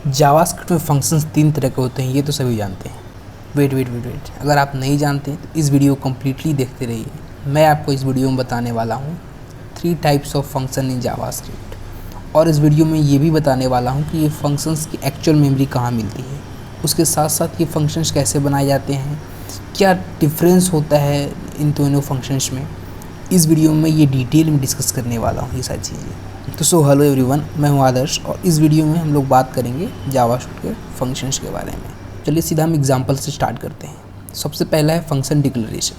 JavaScript में functions 3 तरह के होते हैं, ये तो सभी जानते हैं। वेट, अगर आप नहीं जानते तो इस वीडियो को कम्प्लीटली देखते रहिए। मैं आपको इस वीडियो में बताने वाला हूँ 3 types of function in JavaScript, और इस वीडियो में ये भी बताने वाला हूँ कि ये फंक्शंस की एक्चुअल मेमोरी कहाँ मिलती है, उसके साथ साथ ये फंक्शंस कैसे बनाए जाते हैं, क्या डिफरेंस होता है इन दोनों फंक्शंस में। इस वीडियो में ये डिटेल में डिस्कस करने वाला हूँ ये सारी चीज़ें। तो हेलो एवरीवन, मैं हूँ आदर्श और इस वीडियो में हम लोग बात करेंगे जावास्क्रिप्ट के फंक्शंस के बारे में। चलिए सीधा हम एग्जांपल से स्टार्ट करते हैं। सबसे पहला है फंक्शन डिक्लेरेशन।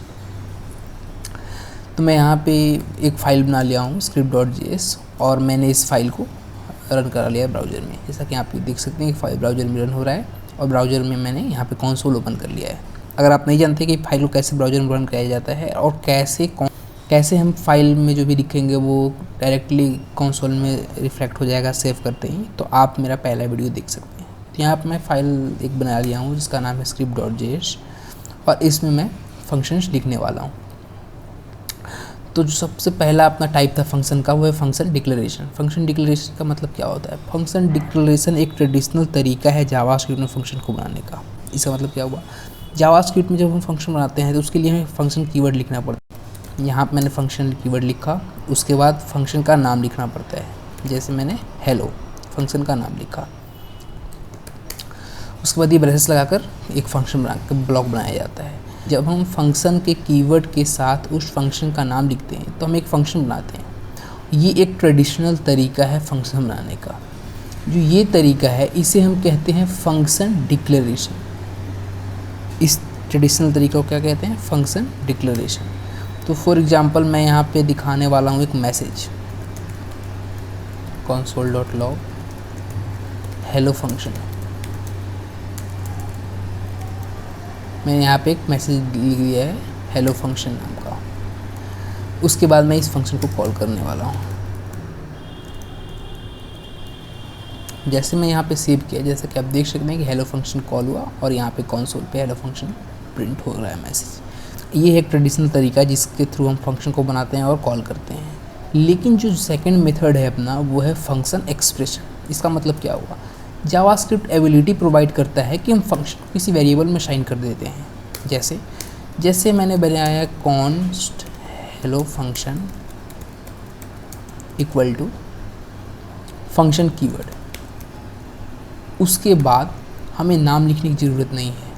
तो मैं यहाँ पे एक फ़ाइल बना लिया हूँ script.js और मैंने इस फाइल को रन करा लिया है ब्राउज़र में। जैसा कि आप देख सकते हैं कि फाइल ब्राउज़र में रन हो रहा है और ब्राउज़र में मैंने यहाँ पे कंसोल ओपन कर लिया है। अगर आप नहीं जानते कि फाइल को कैसे ब्राउज़र में रन किया जाता है और कैसे हम फाइल में जो भी लिखेंगे वो डायरेक्टली कंसोल में रिफ्लेक्ट हो जाएगा सेव करते ही, तो आप मेरा पहला वीडियो देख सकते हैं। तो यहाँ पर मैं फ़ाइल एक बना लिया हूँ जिसका नाम है script.js और इसमें मैं फंक्शंस लिखने वाला हूँ। तो जो सबसे पहला अपना टाइप था फंक्शन का वो है फंक्शन डिक्लेरेशन। फंक्शन डिक्लेरेशन का मतलब क्या होता है? फंक्शन डिक्लेरेशन एक ट्रेडिशनल तरीका है जावास्क्रिप्ट में फंक्शन को बनाने का। इसका मतलब क्या हुआ? जावास्क्रिप्ट में जब हम फंक्शन बनाते हैं तो उसके लिए हमें फंक्शन कीवर्ड लिखना पड़ता है। यहाँ पर मैंने फंक्शन कीवर्ड लिखा, उसके बाद फंक्शन का नाम लिखना पड़ता है। जैसे मैंने हेलो फंक्शन का नाम लिखा, उसके बाद ये ब्रेसेस लगाकर एक फंक्शन ब्लॉक बनाया जाता है। जब हम फंक्शन के कीवर्ड के साथ उस फंक्शन का नाम लिखते हैं तो हम एक फंक्शन बनाते हैं। ये एक ट्रेडिशनल तरीका है फंक्शन बनाने का। जो ये तरीका है इसे हम कहते हैं फंक्शन डिक्लेरेशन। इस ट्रेडिशनल तरीका को क्या कहते हैं? Function declaration. तो फॉर एग्जांपल मैं यहाँ पे दिखाने वाला हूँ एक मैसेज console.log हेलो फंक्शन। मैंने यहाँ पे एक मैसेज लिख दिया है हेलो फंक्शन नाम का। उसके बाद मैं इस फंक्शन को कॉल करने वाला हूँ। जैसे मैं यहाँ पे सेव किया, जैसे कि आप देख सकते हैं कि हेलो फंक्शन कॉल हुआ और यहाँ पे कंसोल पे हेलो फंक्शन प्रिंट हो रहा है मैसेज। ये एक ट्रेडिशनल तरीका है जिसके थ्रू हम फंक्शन को बनाते हैं और कॉल करते हैं। लेकिन जो सेकंड मेथड है अपना वो है फंक्शन एक्सप्रेशन। इसका मतलब क्या हुआ? जावास्क्रिप्ट एबिलिटी प्रोवाइड करता है कि हम फंक्शन को किसी वेरिएबल में साइन कर देते हैं। जैसे मैंने बनाया const hello function equal to function keyword. उसके बाद हमें नाम लिखने की ज़रूरत नहीं है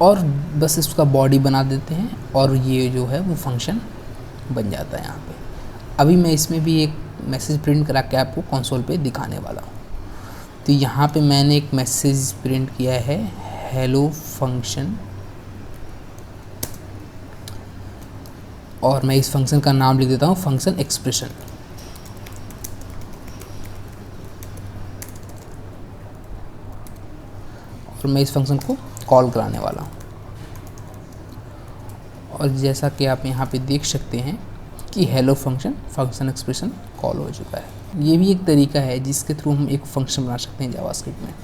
और बस इसका बॉडी बना देते हैं और ये जो है वो फंक्शन बन जाता है यहाँ पे। अभी मैं इसमें भी एक मैसेज प्रिंट करा के आपको कंसोल पे दिखाने वाला हूँ। तो यहाँ पे मैंने एक मैसेज प्रिंट किया है हेलो फंक्शन और मैं इस फंक्शन का नाम लिख देता हूँ फंक्शन एक्सप्रेशन। और मैं इस फंक्शन को कॉल कराने वाला हूँ। और जैसा कि आप यहाँ पे देख सकते हैं कि हेलो फंक्शन एक्सप्रेशन कॉल हो चुका है। ये भी एक तरीका है जिसके थ्रू हम एक फंक्शन बना सकते हैं जावास्क्रिप्ट में।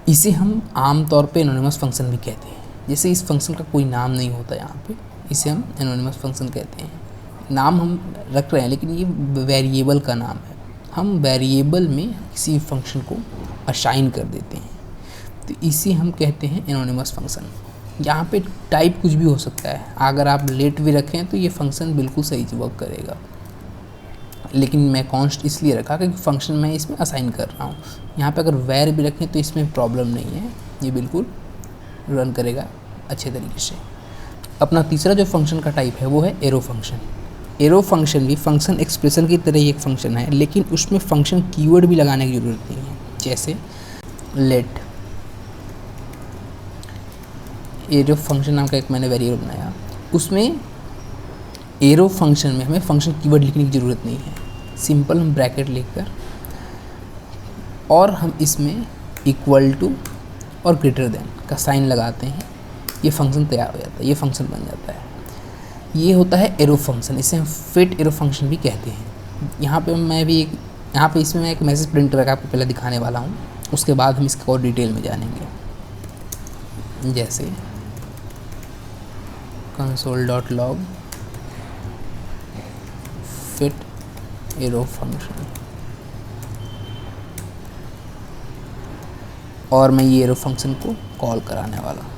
इसे हम आमतौर पे एनोनिमस फंक्शन भी कहते हैं। जैसे इस फंक्शन का कोई नाम नहीं होता यहाँ पे, इसे हम एनोनिमस फंक्शन कहते हैं। नाम हम रख रहे हैं लेकिन ये वेरिएबल का नाम है। हम वेरिएबल में किसी फंक्शन को असाइन कर देते हैं, तो इसे हम कहते हैं एनोनिमस फंक्शन। यहाँ पे टाइप कुछ भी हो सकता है। अगर आप लेट भी रखें तो ये फंक्शन बिल्कुल सही से वर्क करेगा, लेकिन मैं कॉन्स्ट इसलिए रखा क्योंकि फंक्शन मैं इसमें असाइन कर रहा हूँ। यहाँ पे अगर वैर भी रखें तो इसमें प्रॉब्लम नहीं है, ये बिल्कुल रन करेगा अच्छे तरीके से। अपना तीसरा जो फंक्शन का टाइप है वो है एरो फंक्शन। एरो फंक्शन भी फंक्शन एक्सप्रेशन की तरह ही एक फंक्शन है, लेकिन उसमें फंक्शन कीवर्ड भी लगाने की ज़रूरत नहीं है। जैसे लेट एरो फंक्शन नाम का एक मैंने वेरिएबल बनाया, उसमें एरो फंक्शन में हमें फंक्शन कीवर्ड लिखने की ज़रूरत नहीं है। सिंपल हम ब्रैकेट लिखकर और हम इसमें इक्वल टू और ग्रेटर देन का साइन लगाते हैं, ये फंक्शन तैयार हो जाता है, ये फंक्शन बन जाता है। ये होता है एरो फंक्शन, इसे हम फिट एरो फंक्शन भी कहते हैं। यहाँ पे इसमें मैं एक मैसेज प्रिंट करके आपको पहले दिखाने वाला हूँ, उसके बाद हम इसको और डिटेल में जानेंगे। जैसे console.log fit arrow function। और मैं ये एरो फंक्शन को कॉल कराने वाला हूँ।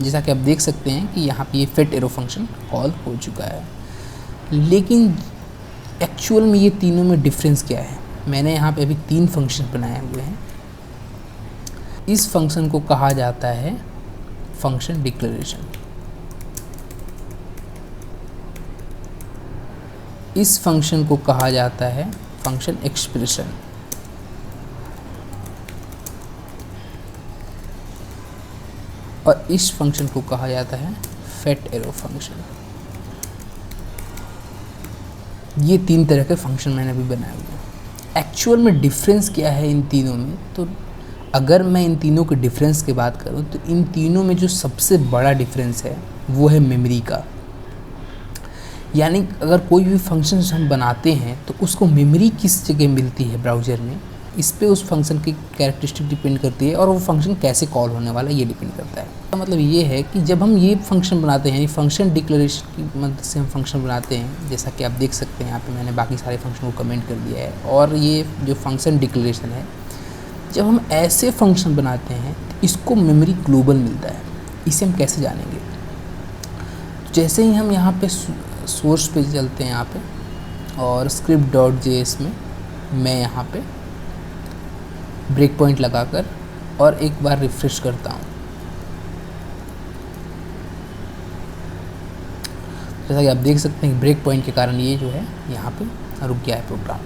जैसा कि आप देख सकते हैं कि यहाँ पे ये फेट एरो फंक्शन कॉल हो चुका है। लेकिन एक्चुअल में ये तीनों में डिफरेंस क्या है? मैंने यहाँ पे अभी 3 फंक्शन बनाए हुए हैं। इस फंक्शन को कहा जाता है फंक्शन डिक्लेरेशन। इस फंक्शन को कहा जाता है फंक्शन एक्सप्रेशन। और इस फंक्शन को कहा जाता है फेट एरो फंक्शन। ये 3 तरह के फंक्शन मैंने अभी बनाए हुए हैं। एक्चुअल में डिफरेंस क्या है इन तीनों में? तो अगर मैं इन तीनों के डिफरेंस की बात करूं तो इन तीनों में जो सबसे बड़ा डिफरेंस है वो है मेमोरी का। यानी अगर कोई भी फंक्शन हम बनाते हैं तो उसको मेमोरी किस जगह मिलती है ब्राउज़र में, इस पे उस फंक्शन की कैरेक्टरिस्टिक डिपेंड करती है और वो फंक्शन कैसे कॉल होने वाला है ये डिपेंड करता है। तो मतलब ये है कि जब हम ये फंक्शन बनाते हैं, फंक्शन डिक्लेरेशन की मदद से हम फंक्शन बनाते हैं, जैसा कि आप देख सकते हैं यहाँ पे मैंने बाकी सारे फंक्शन को कमेंट कर दिया है। और ये जो फंक्शन डिक्लेरेशन है, जब हम ऐसे फंक्शन बनाते हैं तो इसको मेमोरी ग्लोबल मिलता है। इसे हम कैसे जानेंगे? जैसे ही हम यहाँ पे सोर्स पे चलते हैं यहाँ पे और script.js में मैं यहाँ पे ब्रेक पॉइंट लगाकर और एक बार रिफ्रेश करता हूँ। जैसा कि आप देख सकते हैं ब्रेक पॉइंट के कारण ये जो है यहाँ पे रुक गया है प्रोग्राम।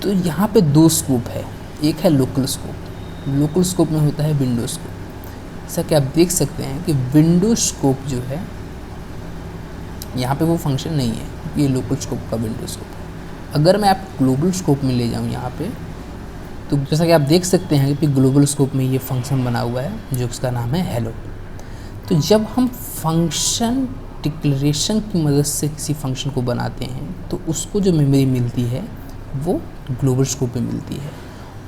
तो यहाँ पे 2 स्कोप है। एक है लोकल स्कोप। लोकल स्कोप में होता है विंडो स्कोप। जैसा कि आप देख सकते हैं कि विंडो स्कोप जो है यहाँ पे वो फंक्शन नहीं है, ये लोकल स्कोप का विंडो स्कोप है। अगर मैं आप ग्लोबल स्कोप में ले जाऊँ यहाँ पे, तो जैसा कि आप देख सकते हैं कि ग्लोबल स्कोप में ये फंक्शन बना हुआ है जो इसका नाम है हेलो। तो जब हम फंक्शन डिक्लेरेशन की मदद से किसी फंक्शन को बनाते हैं तो उसको जो मेमोरी मिलती है वो ग्लोबल स्कोप में मिलती है।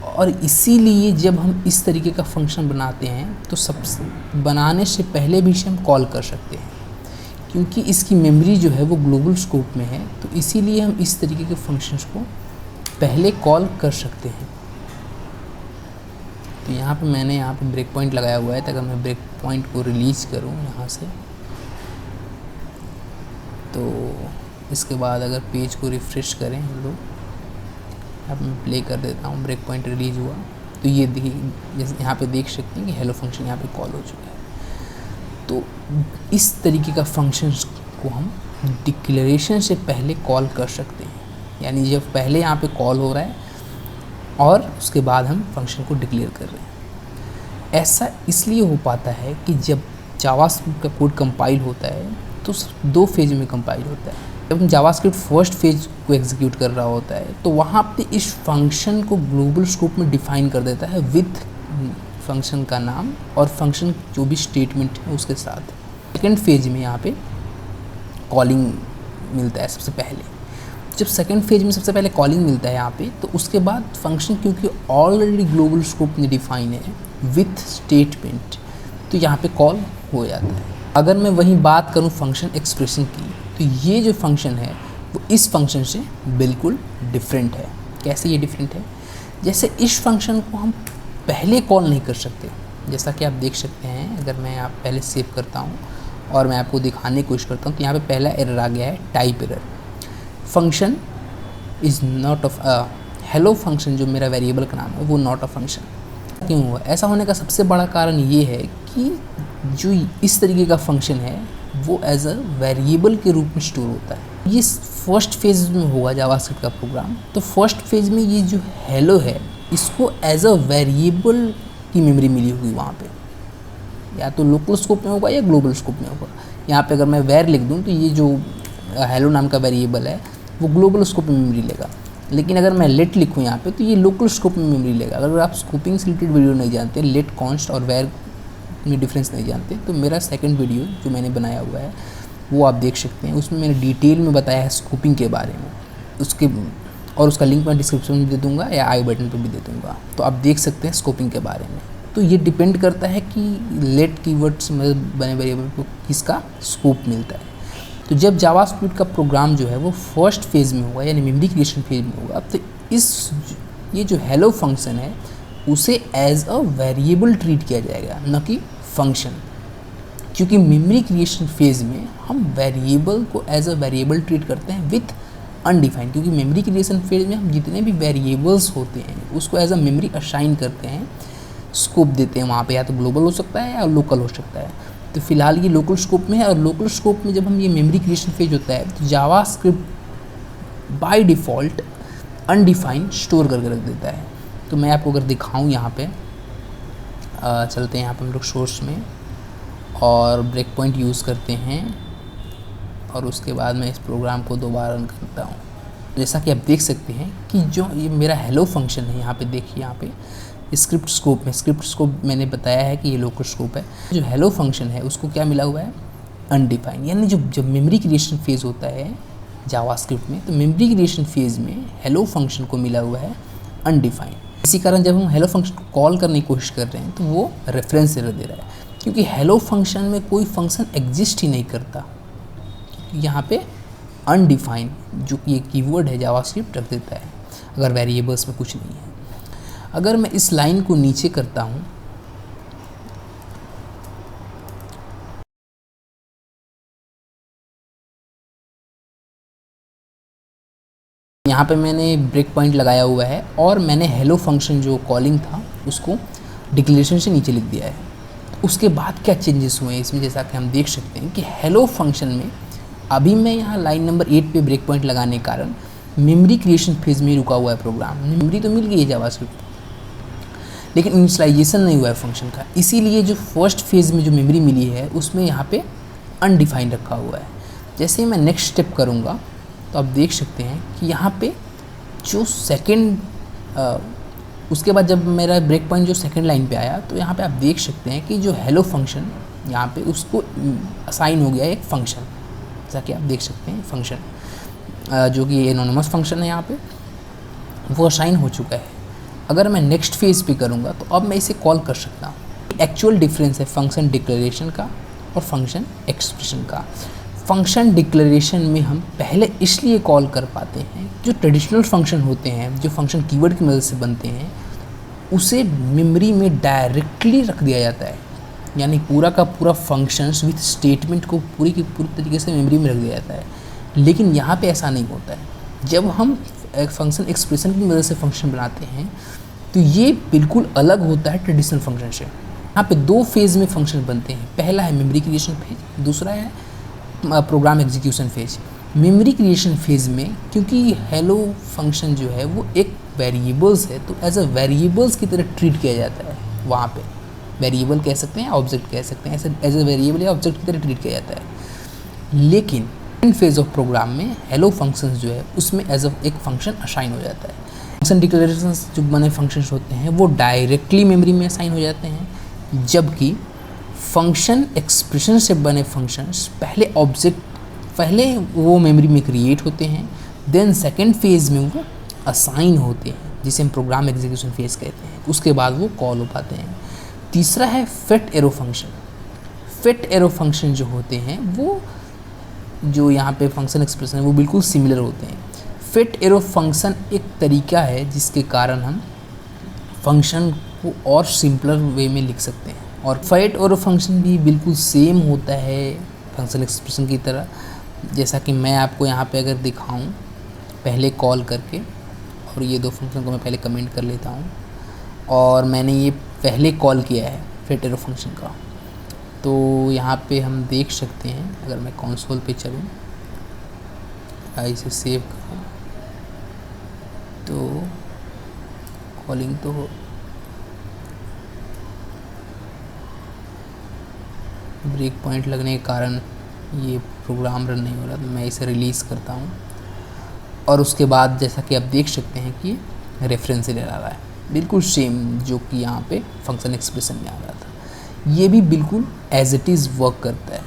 और इसीलिए जब हम इस तरीके का फंक्शन बनाते हैं तो सबसे बनाने से पहले भी इसे हम कॉल कर सकते हैं, क्योंकि इसकी मेमोरी जो है वो ग्लोबल स्कोप में है। तो इसीलिए हम इस तरीके के फंक्शंस को पहले कॉल कर सकते हैं। तो यहाँ पे मैंने यहाँ पे ब्रेक पॉइंट लगाया हुआ है, ताकि मैं ब्रेक पॉइंट को रिलीज करूँ यहाँ से। तो इसके बाद अगर पेज को रिफ़्रेश करें हम लोग, अब मैं प्ले कर देता हूँ, ब्रेक पॉइंट रिलीज हुआ तो ये देखिए, जैसे यहाँ पे देख सकते हैं कि हेलो फंक्शन यहाँ पे कॉल हो चुका है। तो इस तरीके का फंक्शंस को हम डिक्लेरेशन से पहले कॉल कर सकते हैं। यानी जब पहले यहाँ पे कॉल हो रहा है और उसके बाद हम फंक्शन को डिक्लेयर कर रहे हैं। ऐसा इसलिए हो पाता है कि जब जावास्क्रिप्ट का कोड कंपाइल होता है तो 2 फेज में कंपाइल होता है। जब जावास्क्रिप्ट फर्स्ट फेज को एग्जीक्यूट कर रहा होता है तो वहाँ पे इस फंक्शन को ग्लोबल स्कोप में डिफाइन कर देता है विथ फंक्शन का नाम और फंक्शन जो भी स्टेटमेंट है उसके साथ। सेकेंड फेज में यहाँ पे कॉलिंग मिलता है सबसे पहले। जब सेकेंड फेज में सबसे पहले कॉलिंग मिलता है यहाँ पे, तो उसके बाद फंक्शन क्योंकि ऑलरेडी ग्लोबल स्कोप में डिफाइन है विथ स्टेटमेंट, तो यहाँ पे कॉल हो जाता है। अगर मैं वहीं बात करूँ फंक्शन एक्सप्रेशन की, तो ये जो फंक्शन है वो इस फंक्शन से बिल्कुल डिफरेंट है। कैसे ये डिफरेंट है? जैसे इस फंक्शन को हम पहले कॉल नहीं कर सकते। जैसा कि आप देख सकते हैं, अगर मैं यहाँ पहले सेव करता हूँ और मैं आपको दिखाने की कोशिश करता हूँ तो यहाँ पे पहला एरर आ गया है, type error. Function is not of hello function जो मेरा वेरिएबल का नाम है वो नॉट अ फंक्शन। क्यों हुआ? ऐसा होने का सबसे बड़ा कारण ये है कि जो इस तरीके का फंक्शन है वो एज अ वेरिएबल के रूप में स्टोर होता है। ये फर्स्ट फेज में होगा जावास्क्रिप्ट का प्रोग्राम। तो फर्स्ट फेज में ये जो हेलो है इसको एज अ वेरिएबल की मेमोरी मिली होगी वहाँ पे, या तो लोकल स्कोप में होगा या ग्लोबल स्कोप में होगा। यहाँ पे अगर मैं वेर लिख दूँ तो ये जो हेलो नाम का वेरिएबल है वो ग्लोबल स्कोप में मेमोरी लेगा। लेकिन अगर मैं लेट लिखूँ यहाँ पे तो ये लोकल स्कोप में मेमोरी लेगा। अगर आप स्कोपिंग से रिलेटेड वीडियो नहीं जानते, लेट, कॉन्स्ट और वेर में डिफरेंस नहीं जानते, तो मेरा सेकंड वीडियो जो मैंने बनाया हुआ है वो आप देख सकते हैं। उसमें मैंने डिटेल में बताया है स्कोपिंग के बारे में, उसके और उसका लिंक मैं डिस्क्रिप्शन में दे दूँगा या आई बटन पर भी दे दूँगा, तो आप देख सकते हैं स्कोपिंग के बारे में। तो ये डिपेंड करता है कि लेट कीवर्ड्स में बने वेरिएबल को किसका स्कोप मिलता है। तो जब जावास्क्रिप्ट का प्रोग्राम जो है वो फर्स्ट फेज़ में होगा यानी मेमोरी क्रिएशन फेज में होगा, तो इस ये जो हेलो फंक्शन है उसे एज अ वेरिएबल ट्रीट किया जाएगा, न कि फंक्शन। क्योंकि मेमोरी क्रिएशन फेज़ में हम वेरिएबल को एज अ वेरिएबल ट्रीट करते हैं विथ अनडिफाइंड, क्योंकि मेमोरी क्रिएशन फेज में हम जितने भी वेरिएबल्स होते हैं उसको एज अ मेमोरी असाइन करते हैं, स्कोप देते हैं वहाँ पे, या तो ग्लोबल हो सकता है या लोकल हो सकता है। तो फिलहाल ये लोकल स्कोप में है, और लोकल स्कोप में जब हम ये मेमोरी क्रिएशन फेज होता है तो JavaScript by default undefined store करके रख देता है। तो मैं आपको अगर दिखाऊँ यहाँ पे, चलते हैं यहाँ पे हम लोग सोर्स में और ब्रेक पॉइंट यूज़ करते हैं, और उसके बाद मैं इस प्रोग्राम को दोबारा रन करता हूँ। जैसा कि आप देख सकते हैं कि जो ये मेरा हेलो फंक्शन है, यहाँ पे देखिए, यहाँ पे स्क्रिप्ट स्कोप में, स्क्रिप्ट स्कोप मैंने बताया है कि ये लोकल स्कोप है। जो हेलो फंक्शन है उसको क्या मिला हुआ है, अनडिफाइंड। यानी जब मेमोरी क्रिएशन फेज़ होता है जावास्क्रिप्ट में, तो मेमोरी क्रिएशन फेज़ में हेलो फंक्शन को मिला हुआ है अनडिफाइंड। इसी कारण जब हम हेलो फंक्शन को कॉल करने की कोशिश कर रहे हैं तो वो रेफरेंस एरर दे रहा है, क्योंकि हेलो फंक्शन में कोई फंक्शन एग्जिस्ट ही नहीं करता। यहाँ पे अनडिफाइंड जो कि एक कीवर्ड है जावास्क्रिप्ट रख देता है, अगर वेरिएबल्स में कुछ नहीं है। अगर मैं इस लाइन को नीचे करता हूँ, यहाँ पे मैंने ब्रेक पॉइंट लगाया हुआ है और मैंने हेलो फंक्शन जो कॉलिंग था उसको डिक्लेरेशन से नीचे लिख दिया है। उसके बाद क्या चेंजेस हुए हैं इसमें, जैसा कि हम देख सकते हैं कि हेलो फंक्शन में अभी मैं यहाँ लाइन नंबर 8 पे ब्रेक पॉइंट लगाने के कारण मेमोरी क्रिएशन फेज़ में रुका हुआ है प्रोग्राम। मेमोरी तो मिल गई है जावास्क्रिप्ट, लेकिन इनिशियलाइजेशन नहीं हुआ है फंक्शन का, इसीलिए जो फर्स्ट फेज़ में जो मेमोरी मिली है उसमें यहाँ पे अनडिफाइंड रखा हुआ है। जैसे ही मैं नेक्स्ट स्टेप करूँगा तो आप देख सकते हैं कि यहाँ पे जो सेकेंड, उसके बाद जब मेरा ब्रेक पॉइंट जो सेकेंड लाइन पे आया तो यहाँ पे आप देख सकते हैं कि जो हेलो फंक्शन यहाँ पे उसको असाइन हो गया एक फंक्शन, जैसा कि आप देख सकते हैं फंक्शन जो कि एनोनिमस फंक्शन है यहाँ पे वो असाइन हो चुका है। अगर मैं नेक्स्ट फेज़ पे करूँगा तो अब मैं इसे कॉल कर सकता हूँ। एक्चुअल डिफरेंस है फंक्शन डिक्लेरेशन का और फंक्शन एक्सप्रेशन का। फंक्शन डिक्लेरेशन में हम पहले इसलिए कॉल कर पाते हैं, जो ट्रेडिशनल फंक्शन होते हैं जो फंक्शन कीवर्ड की मदद से बनते हैं उसे मेमोरी में डायरेक्टली रख दिया जाता है, यानी पूरा का पूरा फंक्शंस विथ स्टेटमेंट को पूरी की पूरी तरीके से मेमोरी में रख दिया जाता है। लेकिन यहाँ पे ऐसा नहीं होता है। जब हम एक फंक्शन एक्सप्रेशन की मदद से फंक्शन बनाते हैं तो ये बिल्कुल अलग होता है ट्रेडिशनल फंक्शन से। यहाँ पे दो फेज़ में फंक्शन बनते हैं, पहला है मेमोरी क्रिएशन फेज, दूसरा है program execution phase. Memory creation phase में क्योंकि हेलो फंक्शन जो है वो एक वेरिएबल्स है, तो एज अ वेरिएबल्स की तरह ट्रीट किया जाता है। वहाँ पे वेरिएबल कह सकते हैं, ऑब्जेक्ट कह सकते हैं, ऐसे एज अ वेरिएबल या ऑब्जेक्ट की तरह ट्रीट किया जाता है। लेकिन सेकेंड फेज ऑफ प्रोग्राम में हेलो फंक्शंस जो है उसमें एज अ एक फंक्शन असाइन हो जाता है। फंक्शन डिक्लेरेशंस जो बने फंक्शंस होते हैं वो डायरेक्टली मेमोरी में असाइन हो जाते हैं, जबकि फंक्शन एक्सप्रेशन से बने फंक्शंस पहले वो मेमोरी में क्रिएट होते हैं, देन सेकेंड फेज़ में वो असाइन होते हैं, जिसे हम प्रोग्राम एग्जीक्यूशन फेज कहते हैं। उसके बाद वो कॉल हो पाते हैं। तीसरा है fit arrow function. Fit arrow function जो होते हैं वो जो यहाँ पे फंक्शन एक्सप्रेशन है वो बिल्कुल सिमिलर होते हैं। फिट एरो फंक्शन एक तरीका है जिसके कारण हम फंक्शन को और सिंपलर वे में लिख सकते हैं, और फिट एरो फंक्शन भी बिल्कुल सेम होता है फंक्शन एक्सप्रेशन की तरह। जैसा कि मैं आपको यहाँ पे अगर दिखाऊं पहले कॉल करके, और ये दो फंक्शन को मैं पहले कमेंट कर लेता हूँ, और मैंने ये पहले कॉल किया है फिट एरो फंक्शन का, तो यहाँ पे हम देख सकते हैं। अगर मैं कंसोल पे चलूँ, इसे सेव करूँ, तो कॉलिंग तो हो, ब्रेक पॉइंट लगने के कारण ये प्रोग्राम रन नहीं हो रहा, तो मैं इसे रिलीज़ करता हूँ, और उसके बाद जैसा कि आप देख सकते हैं कि रेफरेंस एरर आ रहा है, बिल्कुल सेम जो कि यहाँ पे फंक्शन एक्सप्रेशन में आ रहा था। ये भी बिल्कुल एज इट इज़ वर्क करता है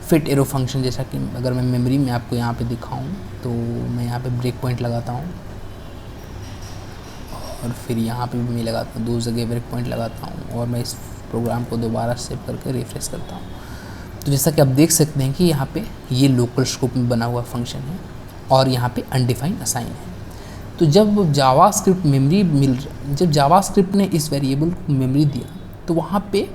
फिट एरो फंक्शन। जैसा कि अगर मैं मेमोरी में आपको यहाँ पे दिखाऊं तो मैं यहाँ पे ब्रेक पॉइंट लगाता हूँ, और फिर यहाँ पे भी मैं लगाता हूँ, दो जगह ब्रेक पॉइंट लगाता हूँ, और मैं इस प्रोग्राम को दोबारा सेव करके रिफ्रेश करता हूँ। तो जैसा कि आप देख सकते हैं कि यहाँ पे ये लोकल स्कोप में बना हुआ फंक्शन है और यहाँ पे अनडिफाइंड असाइन है। तो तो जब जावास्क्रिप्ट जब जावास्क्रिप्ट ने इस वेरिएबल को मेमोरी दिया तो वहाँ पे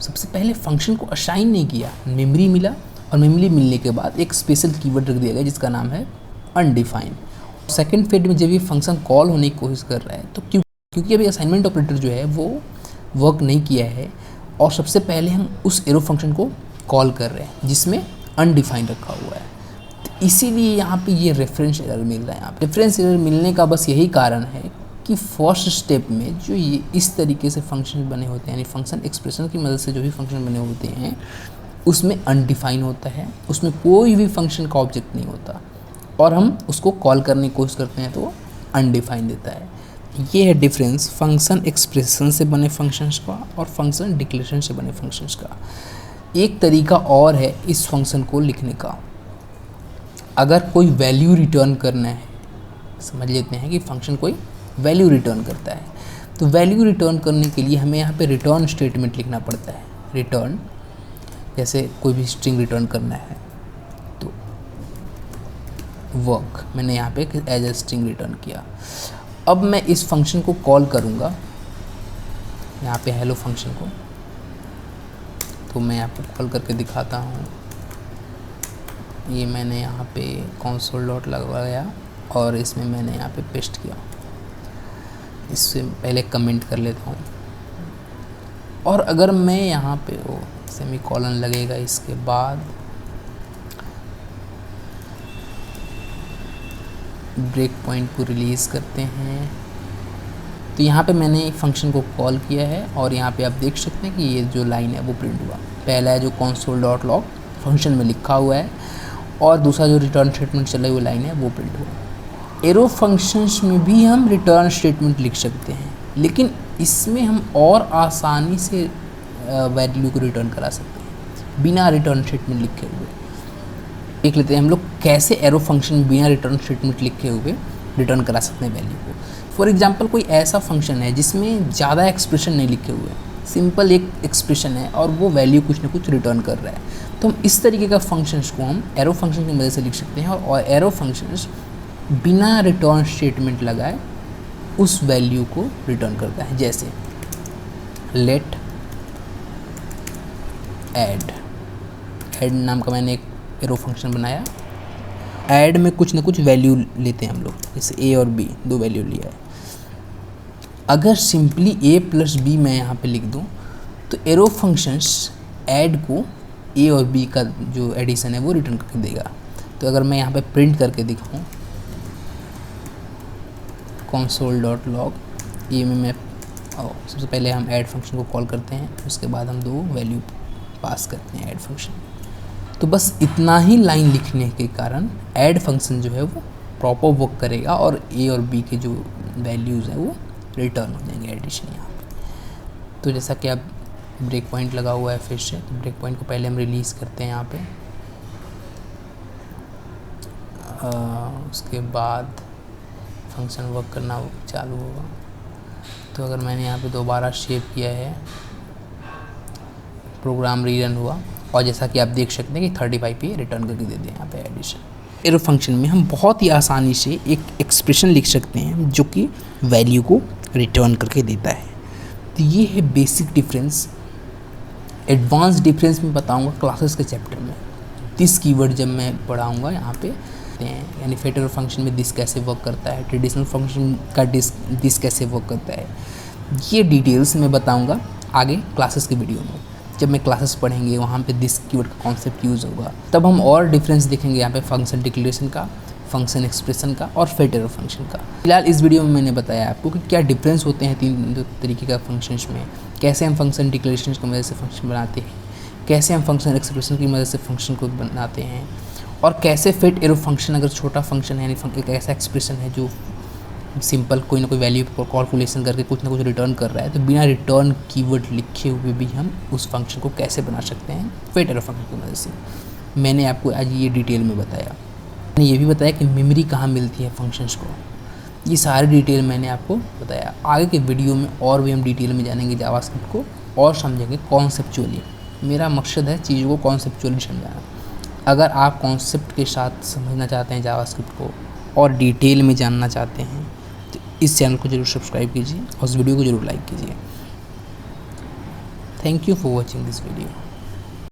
सबसे पहले फंक्शन को असाइन नहीं किया, मेमोरी मिला और मेमोरी मिलने के बाद एक स्पेशल कीवर्ड रख दिया गया जिसका नाम है अनडिफाइंड। सेकंड फेज में जब ये फंक्शन कॉल होने की कोशिश कर रहा है तो क्योंकि अभी असाइनमेंट ऑपरेटर जो है वो वर्क नहीं किया है और सबसे पहले हम उस एरो फंक्शन को कॉल कर रहे हैं जिसमें अनडिफाइंड रखा हुआ है, तो इसीलिए यहाँ पे ये रेफरेंस एरर मिल रहा है। यहाँ पे रेफरेंस एरर मिलने का बस यही कारण है कि फर्स्ट स्टेप में जो ये इस तरीके से फंक्शन बने होते हैं, यानी फंक्शन एक्सप्रेशन की मदद से जो भी फंक्शन बने होते हैं उसमें अनडिफाइन होता है, उसमें कोई भी फंक्शन का ऑब्जेक्ट नहीं होता और हम उसको कॉल करने की कोशिश करते हैं तो अनडिफाइन देता है। ये है डिफरेंस फंक्शन एक्सप्रेशन से बने फंक्शंस का और फंक्शन डिक्लेरेशन से बने फंक्शंस का। एक तरीका और है इस फंक्शन को लिखने का। अगर कोई वैल्यू रिटर्न करना है, समझ लेते हैं कि फंक्शन कोई वैल्यू रिटर्न करता है, तो वैल्यू रिटर्न करने के लिए हमें यहाँ पे रिटर्न स्टेटमेंट लिखना पड़ता है। रिटर्न, जैसे कोई भी स्ट्रिंग रिटर्न करना है तो वर्क मैंने यहाँ पे एज ए स्ट्रिंग रिटर्न किया। अब मैं इस फंक्शन को कॉल करूँगा यहाँ पे हेलो फंक्शन को, तो मैं आपको कॉल करके दिखाता हूँ। ये मैंने यहाँ पे कंसोल डॉट लगाया और इसमें मैंने यहाँ पे पेस्ट किया। इससे पहले कमेंट कर लेता हूँ और अगर मैं यहाँ पे वो सेमीकोलन लगेगा, इसके बाद ब्रेक पॉइंट को रिलीज़ करते हैं। तो यहाँ पे मैंने फंक्शन को कॉल किया है और यहाँ पे आप देख सकते हैं कि ये जो लाइन है वो प्रिंट हुआ। पहला है जो console डॉट लॉग फंक्शन में लिखा हुआ है और दूसरा जो रिटर्न स्टेटमेंट चला हुआ लाइन है वो प्रिंट हुआ। एरो फंक्शंस में भी हम रिटर्न स्टेटमेंट लिख सकते हैं, लेकिन इसमें हम और आसानी से वैल्यू को रिटर्न करा सकते हैं बिना रिटर्न स्टेटमेंट लिखे हुए। देख लेते हैं हम लोग कैसे एरो फंक्शन बिना रिटर्न स्टेटमेंट लिखे हुए रिटर्न करा सकते हैं वैल्यू को। फॉर एग्जांपल कोई ऐसा फंक्शन है जिसमें ज़्यादा एक्सप्रेशन नहीं लिखे हुए, सिंपल एक एक्सप्रेशन है और वो वैल्यू कुछ ना कुछ रिटर्न कर रहा है, तो हम इस तरीके का फंक्शंस को हम एरो फंक्शन की मदद से लिख सकते हैं और एरो फंक्शंस बिना रिटर्न स्टेटमेंट लगाए उस वैल्यू को रिटर्न करता है। जैसे लेट ऐड नाम का मैंने एक एरो फंक्शन बनाया। ऐड में कुछ ना कुछ वैल्यू लेते हैं हम लोग, जैसे ए और बी, दो वैल्यू लिया है। अगर सिंपली ए प्लस बी मैं यहाँ पे लिख दूँ तो एरो फंक्शंस ऐड को ए और बी का जो एडिशन है वो रिटर्न करके देगा। तो अगर मैं यहाँ पे प्रिंट करके दिखाऊँ console डॉट लॉग, ये में मैं सबसे पहले हम ऐड फंक्शन को कॉल करते हैं, उसके बाद हम दो वैल्यू पास करते हैं ऐड फंक्शन। तो बस इतना ही लाइन लिखने के कारण ऐड फंक्शन जो है वो प्रॉपर वर्क करेगा और ए और बी के जो वैल्यूज़ हैं वो रिटर्न हो जाएंगे एडिशन यहाँ पे। तो जैसा कि अब ब्रेक पॉइंट लगा हुआ है फिर से, तो ब्रेक पॉइंट को पहले हम रिलीज़ करते हैं यहाँ पे। उसके बाद फंक्शन वर्क करना चालू होगा। तो अगर मैंने यहाँ पे दोबारा शेव किया है, प्रोग्राम रीरन हुआ और जैसा कि आप देख सकते हैं कि 35 पे रिटर्न करके दे दिया यहाँ पे एडिशन। एरो फंक्शन में हम बहुत ही आसानी से एक एक्सप्रेशन लिख सकते हैं जो कि वैल्यू को रिटर्न करके देता है। तो ये है बेसिक डिफरेंस। एडवांस डिफरेंस में बताऊंगा क्लासेस के चैप्टर में। दिस कीवर्ड जब मैं पढ़ाऊंगा यहाँ पे, यानी फेटर फंक्शन में दिस कैसे वर्क करता है, ट्रेडिशनल फंक्शन का दिस कैसे वर्क करता है, ये डिटेल्स मैं बताऊंगा आगे क्लासेस के वीडियो में। जब मैं क्लासेस पढ़ेंगे वहाँ पे दिस कीवर्ड का कॉन्सेप्ट यूज़ होगा, तब हम और डिफरेंस देखेंगे यहाँ पे फंक्शन डिक्लेरेशन का, फंक्शन एक्सप्रेशन का और फेटर फंक्शन का। फिलहाल इस वीडियो में मैंने बताया आपको कि क्या डिफरेंस होते हैं तीन तरीके का फंक्शंस में, कैसे हम फंक्शन डिक्लेरेशन की मदद से फंक्शन बनाते हैं, कैसे हम फंक्शन एक्सप्रेशन की मदद से फंक्शन को बनाते हैं, और कैसे फिट एरो फंक्शन अगर छोटा फंक्शन है, यानी एक ऐसा एक्सप्रेशन है जो सिंपल कोई ना कोई वैल्यू पर कैलकुलेशन करके कुछ ना कुछ रिटर्न कर रहा है, तो बिना रिटर्न कीवर्ड लिखे हुए भी हम उस फंक्शन को कैसे बना सकते हैं फिट एरो फंक्शन की मदद से। मैंने आपको आज ये डिटेल में बताया। मैंने ये भी बताया कि मेमोरी कहाँ मिलती है फंक्शंस को, ये सारी डिटेल मैंने आपको बताया। आगे के वीडियो में और भी हम डिटेल में जानेंगे जावास्क्रिप्ट को और समझेंगे कॉन्सेप्चुअली। मेरा मकसद है चीज़ों को कॉन्सेप्चुअली समझाना। अगर आप कॉन्सेप्ट के साथ समझना चाहते हैं जावास्क्रिप्ट को और डिटेल में जानना चाहते हैं इस चैनल को जरूर सब्सक्राइब कीजिए और इस वीडियो को जरूर लाइक कीजिए। Thank you for watching this video.